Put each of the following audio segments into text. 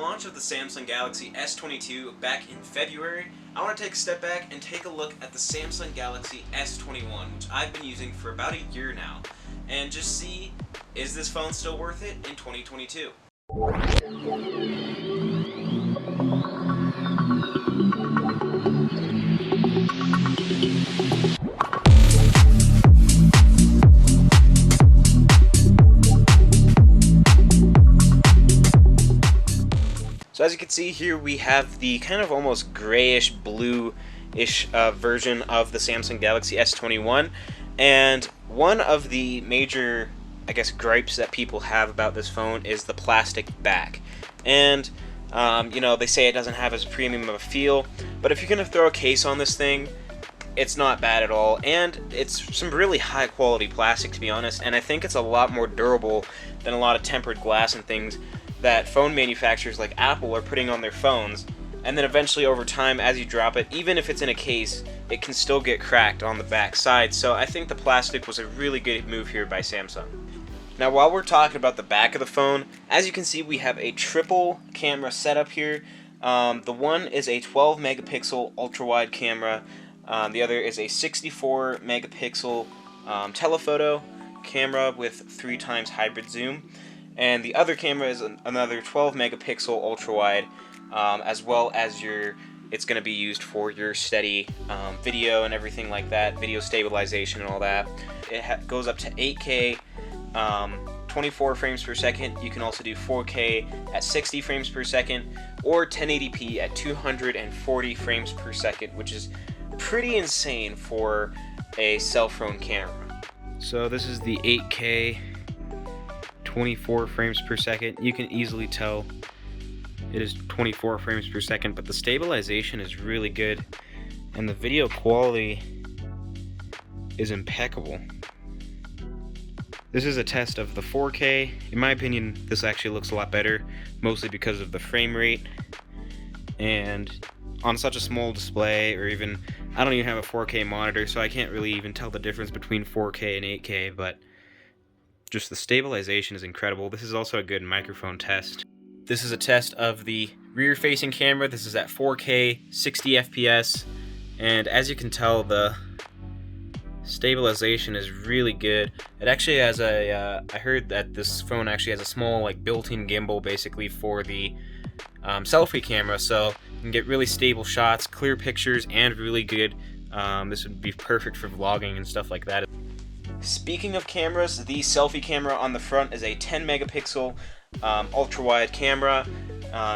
launch of the Samsung Galaxy S22 back in February, I want to take a step back and take a look at the Samsung Galaxy S21, which I've been using for about a year now, and just see, is this phone still worth it in 2022? So as you can see here, we have the kind of almost grayish blue-ish version of the Samsung Galaxy S21, and one of the major, I guess, gripes that people have about this phone is the plastic back. And you know, they say it doesn't have as premium of a feel, but if you're gonna throw a case on this thing, it's not bad at all, and it's some really high quality plastic, to be honest, and I think it's a lot more durable than a lot of tempered glass and things that phone manufacturers like Apple are putting on their phones, and then eventually over time, as you drop it, even if it's in a case, it can still get cracked on the back side. So I think the plastic was a really good move here by Samsung. Now while we're talking about the back of the phone, as you can see, we have a triple camera setup here. The one is a 12 megapixel ultra wide camera, the other is a 64 megapixel telephoto camera with 3x hybrid zoom. And the other camera is another 12 megapixel ultra wide, as well as it's going to be used for your steady video and everything like that, video stabilization and all that. It goes up to 8K, 24 frames per second. You can also do 4K at 60 frames per second, or 1080p at 240 frames per second, which is pretty insane for a cell phone camera. So this is the 8K. 24 frames per second. You can easily tell it is 24 frames per second, but the stabilization is really good and the video quality is impeccable. This is a test of the 4K. In my opinion, this actually looks a lot better, mostly because of the frame rate, and on such a small display, or even, I don't even have a 4K monitor, so I can't really even tell the difference between 4K and 8K, but just the stabilization is incredible. This is also a good microphone test. This is a test of the rear-facing camera. This is at 4K, 60 FPS, and as you can tell, the stabilization is really good. It actually has a, I heard that this phone actually has a small, like, built-in gimbal, basically, for the selfie camera, so you can get really stable shots, clear pictures, and really good. This would be perfect for vlogging and stuff like that. Speaking of cameras, the selfie camera on the front is a 10 megapixel ultra wide camera.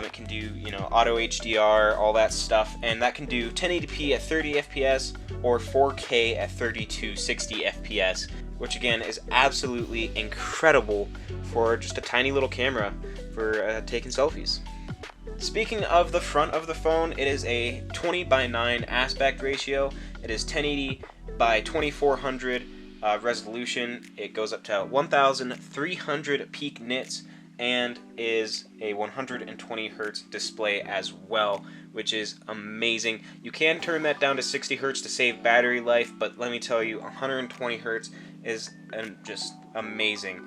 It can do, you know, auto HDR, all that stuff, and that can do 1080p at 30 FPS or 4K at 30-60 FPS, which again is absolutely incredible for just a tiny little camera for taking selfies. Speaking of the front of the phone, it is a 20:9 aspect ratio. It is 1080 by 2400 resolution. It goes up to 1300 peak nits and is a 120 hertz display as well, which is amazing. You can turn that down to 60 hertz to save battery life, but let me tell you, 120 hertz is just amazing.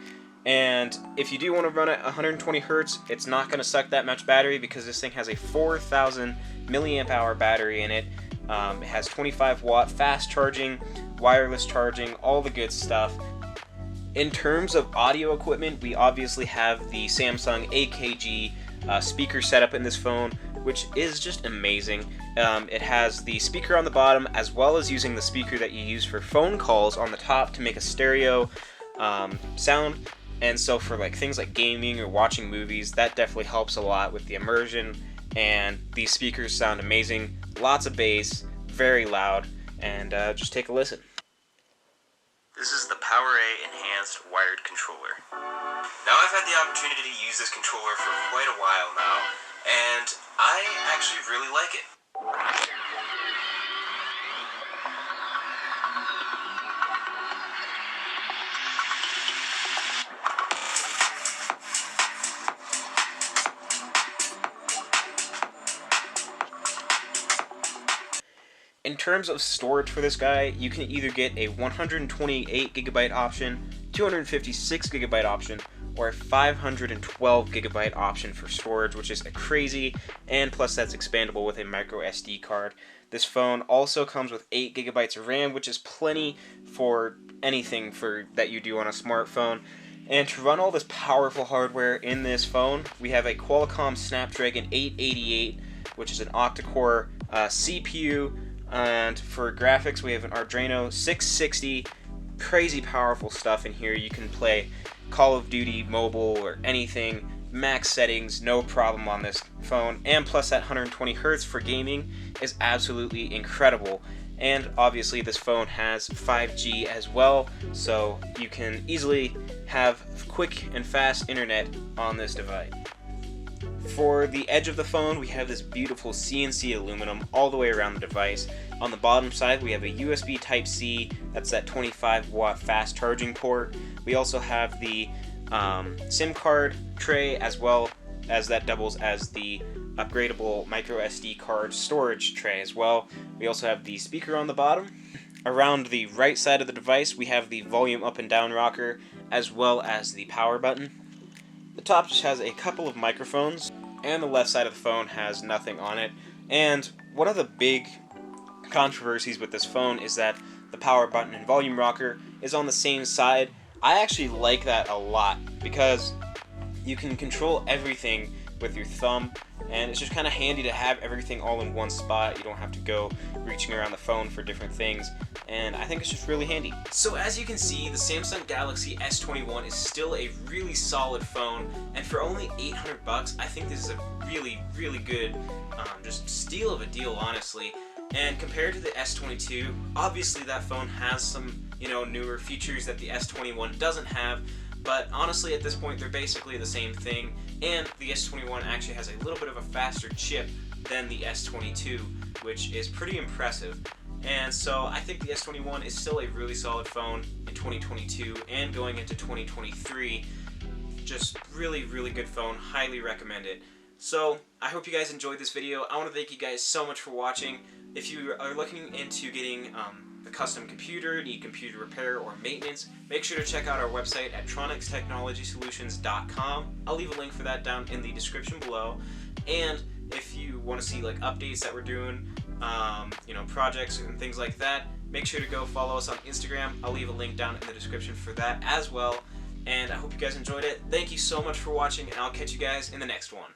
And if you do want to run at 120 hertz, it's not going to suck that much battery because this thing has a 4000 milliamp hour battery in it. It has 25 watt fast charging, wireless charging, all the good stuff. In terms of audio equipment, we obviously have the Samsung AKG speaker setup in this phone, which is just amazing. It has the speaker on the bottom, as well as using the speaker that you use for phone calls on the top to make a stereo sound. And so for like things like gaming or watching movies, that definitely helps a lot with the immersion. And these speakers sound amazing, lots of bass, very loud, and just take a listen. This is the PowerA Enhanced Wired Controller. Now I've had the opportunity to use this controller for quite a while now, and I actually really like it. In terms of storage for this guy, you can either get a 128GB option, 256GB option, or a 512 gigabyte option for storage, which is crazy, and plus that's expandable with a micro SD card. This phone also comes with 8 gigabytes of RAM, which is plenty for anything that you do on a smartphone. And to run all this powerful hardware in this phone, we have a Qualcomm Snapdragon 888, which is an octa-core CPU, and for graphics we have an Adreno 660. Crazy powerful stuff in here. You can play Call of Duty mobile or anything, max settings, no problem on this phone, and plus that 120 Hz for gaming is absolutely incredible. And obviously this phone has 5G as well, so you can easily have quick and fast internet on this device. For the edge of the phone, we have this beautiful CNC aluminum all the way around the device. On the bottom side, we have a USB Type-C, that's that 25-watt fast charging port. We also have the SIM card tray, as well as that doubles as the upgradable micro SD card storage tray as well. We also have the speaker on the bottom. Around the right side of the device, we have the volume up and down rocker, as well as the power button. The top just has a couple of microphones, and the left side of the phone has nothing on it. And one of the big controversies with this phone is that the power button and volume rocker is on the same side. I actually like that a lot because you can control everything with your thumb, and it's just kind of handy to have everything all in one spot. You don't have to go reaching around the phone for different things, and I think it's just really handy. So as you can see, the Samsung Galaxy S21 is still a really solid phone, and for only 800 bucks, I think this is a really, really good just steal of a deal, honestly. And compared to the S22, obviously that phone has some, newer features that the S21 doesn't have, but honestly at this point they're basically the same thing, and the S21 actually has a little bit of a faster chip than the S22, which is pretty impressive. And so I think the S21 is still a really solid phone in 2022 and going into 2023. Just really, really good phone. Highly recommend it. So I hope you guys enjoyed this video. I want to thank you guys so much for watching. If you are looking into getting a custom computer, need computer repair or maintenance, make sure to check out our website at TronixTechnologySolutions.com. I'll leave a link for that down in the description below. And if you want to see like updates that we're doing, projects and things like that, make sure to go follow us on Instagram. I'll leave a link down in the description for that as well. And I hope you guys enjoyed it. Thank you so much for watching, and I'll catch you guys in the next one.